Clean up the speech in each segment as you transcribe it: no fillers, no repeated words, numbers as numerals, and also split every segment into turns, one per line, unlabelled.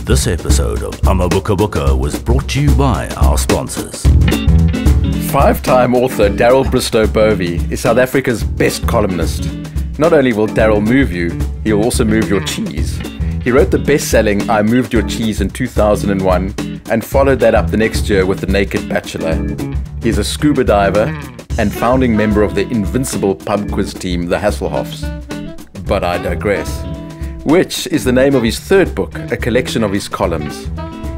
This episode of AmaBookaBooka was brought to you by our sponsors.
Five-time author Daryl Bristow-Bovey is South Africa's best columnist. Not only will Daryl move you, he'll also move your cheese. He wrote the best-selling I Moved Your Cheese in 2001 and followed that up the next year with The Naked Bachelor. He's a scuba diver and founding member of the invincible pub quiz team, the Hasselhoffs. But I digress. Which is the name of his third book, a collection of his columns.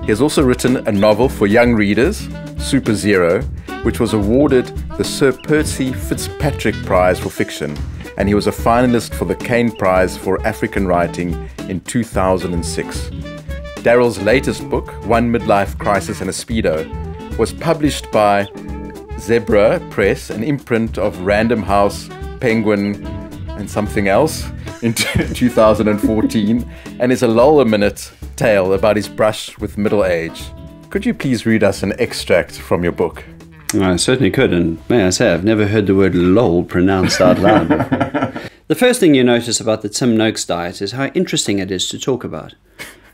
He has also written a novel for young readers, Super Zero, which was awarded the Sir Percy Fitzpatrick Prize for Fiction, and he was a finalist for the Caine Prize for African Writing in 2006. Daryl's latest book, One Midlife Crisis and a Speedo, was published by Zebra Press, an imprint of Random House, Penguin, and something else, in 2014, and is a lull-a-minute tale about his brush with middle age. Could you please read us an extract from your book?
I certainly could, and may I say, I've never heard the word lol pronounced out loud before. The first thing you notice about the Tim Noakes diet is how interesting it is to talk about.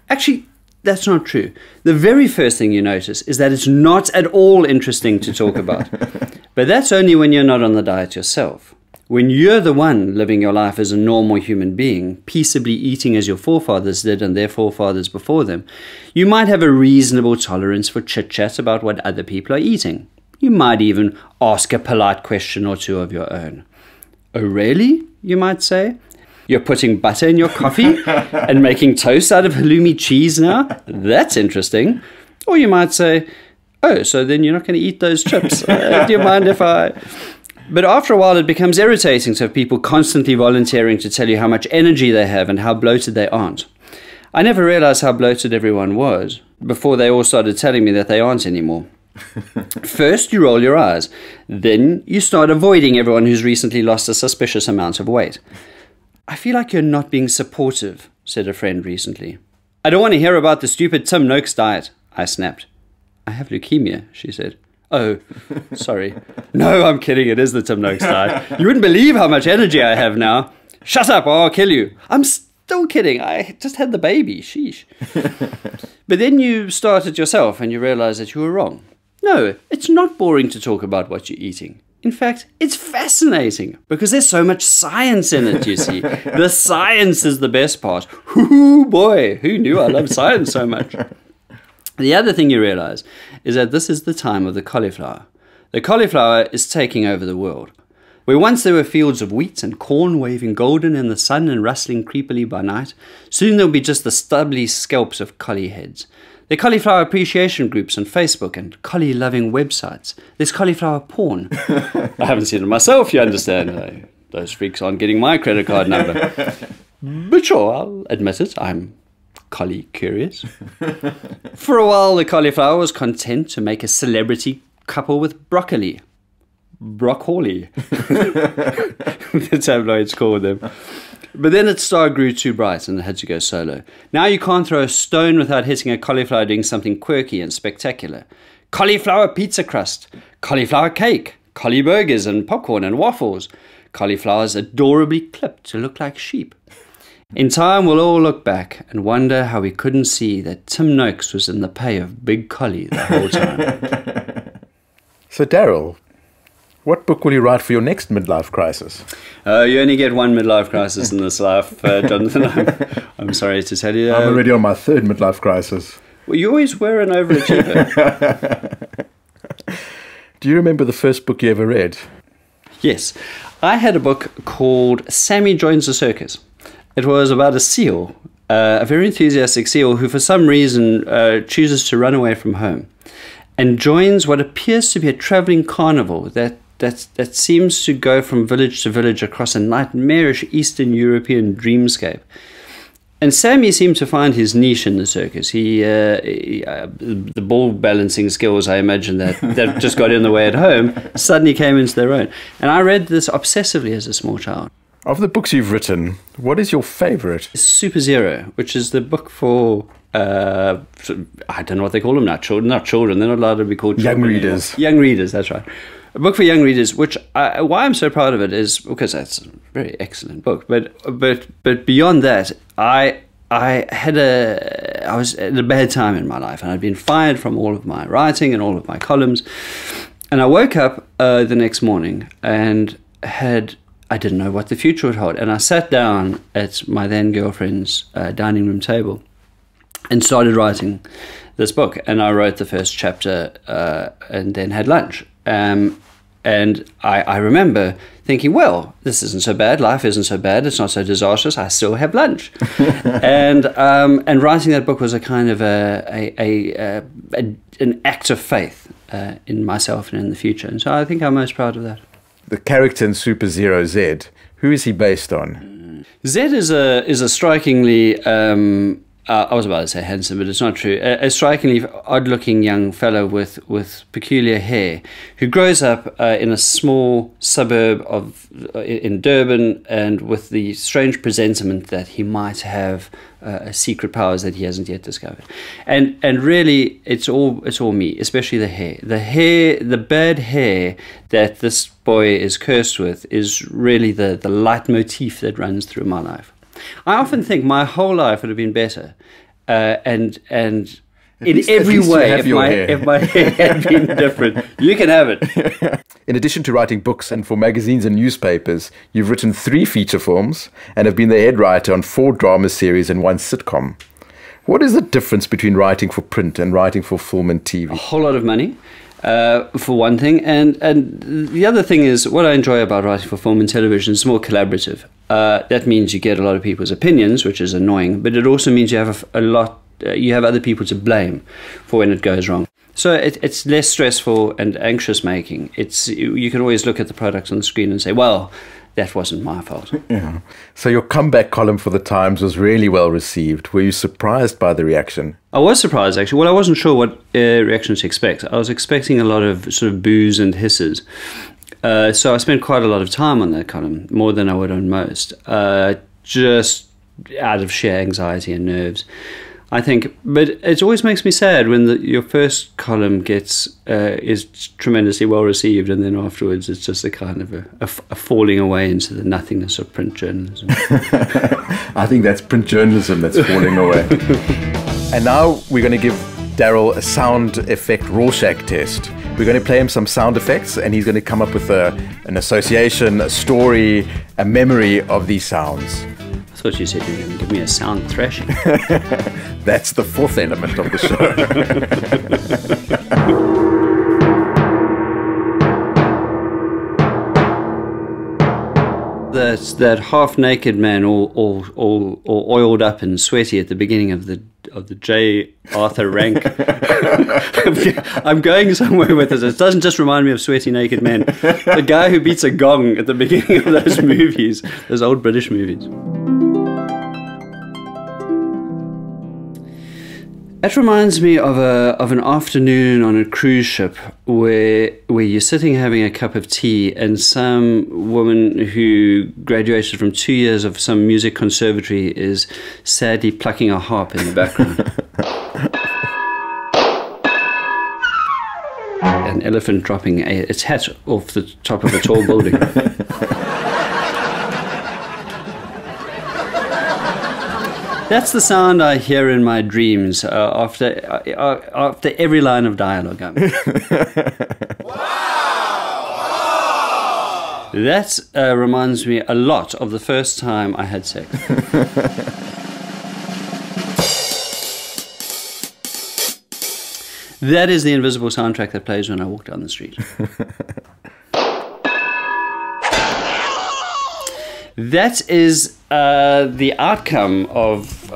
Actually, that's not true. The very first thing you notice is that it's not at all interesting to talk about. But that's only when you're not on the diet yourself. When you're the one living your life as a normal human being, peaceably eating as your forefathers did and their forefathers before them, you might have a reasonable tolerance for chit-chat about what other people are eating. You might even ask a polite question or two of your own. Oh, really? You might say. You're putting butter in your coffee and making toast out of halloumi cheese now? That's interesting. Or you might say, oh, so then you're not going to eat those chips. Do you mind if I... But after a while, it becomes irritating to have people constantly volunteering to tell you how much energy they have and how bloated they aren't. I never realized how bloated everyone was before they all started telling me that they aren't anymore. First, you roll your eyes. Then you start avoiding everyone who's recently lost a suspicious amount of weight. I feel like you're not being supportive, said a friend recently. I don't want to hear about the stupid Tim Noakes diet, I snapped. I have leukemia, she said. Oh, sorry. No, I'm kidding. It is the Tim Noakes diet. You wouldn't believe how much energy I have now. Shut up or I'll kill you. I'm still kidding. I just had the baby. Sheesh. But then you start it yourself and you realize that you were wrong. No, it's not boring to talk about what you're eating. In fact, it's fascinating because there's so much science in it, you see. The science is the best part. Ooh, boy, who knew I loved science so much? The other thing you realize is that this is the time of the cauliflower. The cauliflower is taking over the world. Where once there were fields of wheat and corn waving golden in the sun and rustling creepily by night, soon there'll be just the stubbly scalps of collie heads. There are cauliflower appreciation groups on Facebook and collie-loving websites. There's cauliflower porn. I haven't seen it myself, you understand. Those freaks aren't getting my credit card number. But sure, I'll admit it, I'm collie curious. For a while, the cauliflower was content to make a celebrity couple with broccoli. Broccoli. The tabloids called them. But then its star grew too bright and it had to go solo. Now you can't throw a stone without hitting a cauliflower doing something quirky and spectacular. Cauliflower pizza crust, cauliflower cake, collie burgers and popcorn and waffles. Cauliflowers adorably clipped to look like sheep. In time, we'll all look back and wonder how we couldn't see that Tim Noakes was in the pay of Big Collie the whole time.
So, Daryl, what book will you write for your next midlife crisis?
You only get one midlife crisis in this life, Jonathan. I'm sorry to tell you.
I'm already on my third midlife crisis.
Well, you always were an overachiever.
Do you remember the first book you ever read?
Yes. I had a book called Sammy Joins the Circus. It was about a seal, a very enthusiastic seal who for some reason chooses to run away from home and joins what appears to be a traveling carnival that seems to go from village to village across a nightmarish Eastern European dreamscape. And Sammy seemed to find his niche in the circus. The ball balancing skills, I imagine, that just got in the way at home, suddenly came into their own. And I read this obsessively as a small child.
Of the books you've written, what is your favorite?
Super Zero, which is the book for, I don't know what they call them now, children. Not children, they're not allowed to be called children.
Young readers.
Anymore. Young readers, that's right. A book for young readers, which why I'm so proud of it is because that's a very excellent book. But beyond that, I I was at a bad time in my life, and I'd been fired from all of my writing and all of my columns. And I woke up the next morning and I didn't know what the future would hold. And I sat down at my then girlfriend's dining room table and started writing this book. And I wrote the first chapter and then had lunch. And I remember thinking, well, this isn't so bad. Life isn't so bad. It's not so disastrous. I still have lunch. and writing that book was a kind of an act of faith in myself and in the future. And so I think I'm most proud of that.
The character in Super Zero, Zed, who is he based on?
Zed is a strikingly, I was about to say handsome, but it's not true, a strikingly odd-looking young fellow with peculiar hair who grows up in a small suburb in Durban, and with the strange presentiment that he might have secret powers that he hasn't yet discovered. And really, it's all me, especially the hair. The bad hair that this boy is cursed with is really the leitmotif that runs through my life. I often think my whole life would have been better, and in every way, if my hair had been different. You can have it.
In addition to writing books and for magazines and newspapers, you've written 3 feature films and have been the head writer on 4 drama series and 1 sitcom. What is the difference between writing for print and writing for film and TV?
A whole lot of money. For one thing, and the other thing is, what I enjoy about writing for film and television is more collaborative. That means you get a lot of people's opinions, which is annoying, but it also means you have you have other people to blame for when it goes wrong. So it's less stressful and anxious making. You can always look at the product on the screen and say, well, that wasn't my fault.
Yeah. So your comeback column for The Times was really well received. Were you surprised by the reaction?
I was surprised, actually. Well, I wasn't sure what reaction to expect. I was expecting a lot of sort of boos and hisses. So I spent quite a lot of time on that column, more than I would on most, just out of sheer anxiety and nerves, I think. But it always makes me sad when your first column is tremendously well received, and then afterwards it's just a kind of a falling away into the nothingness of print journalism.
I think that's print journalism that's falling away. And now we're going to give Daryl a sound effect Rorschach test. We're going to play him some sound effects, and he's going to come up with an association, a story, a memory of these sounds.
I thought you said you were going to give me a sound thrashing.
That's the 4th element of the show.
That half-naked man, all oiled up and sweaty at the beginning of the J. Arthur Rank. I'm going somewhere with this. It doesn't just remind me of Sweaty Naked Men. The guy who beats a gong at the beginning of those movies, those old British movies. That reminds me of an afternoon on a cruise ship where you're sitting having a cup of tea, and some woman who graduated from 2 years of some music conservatory is sadly plucking a harp in the background. An elephant dropping its hat off the top of a tall building. That's the sound I hear in my dreams after every line of dialogue. Wow! That reminds me a lot of the first time I had sex. That is the invisible soundtrack that plays when I walk down the street. That is the outcome of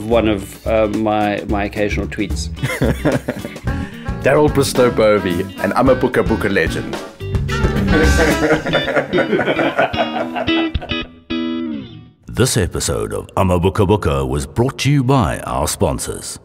one of my occasional tweets.
Daryl Bristow-Bovey, an AmaBookaBooka legend.
This episode of AmaBookaBooka was brought to you by our sponsors.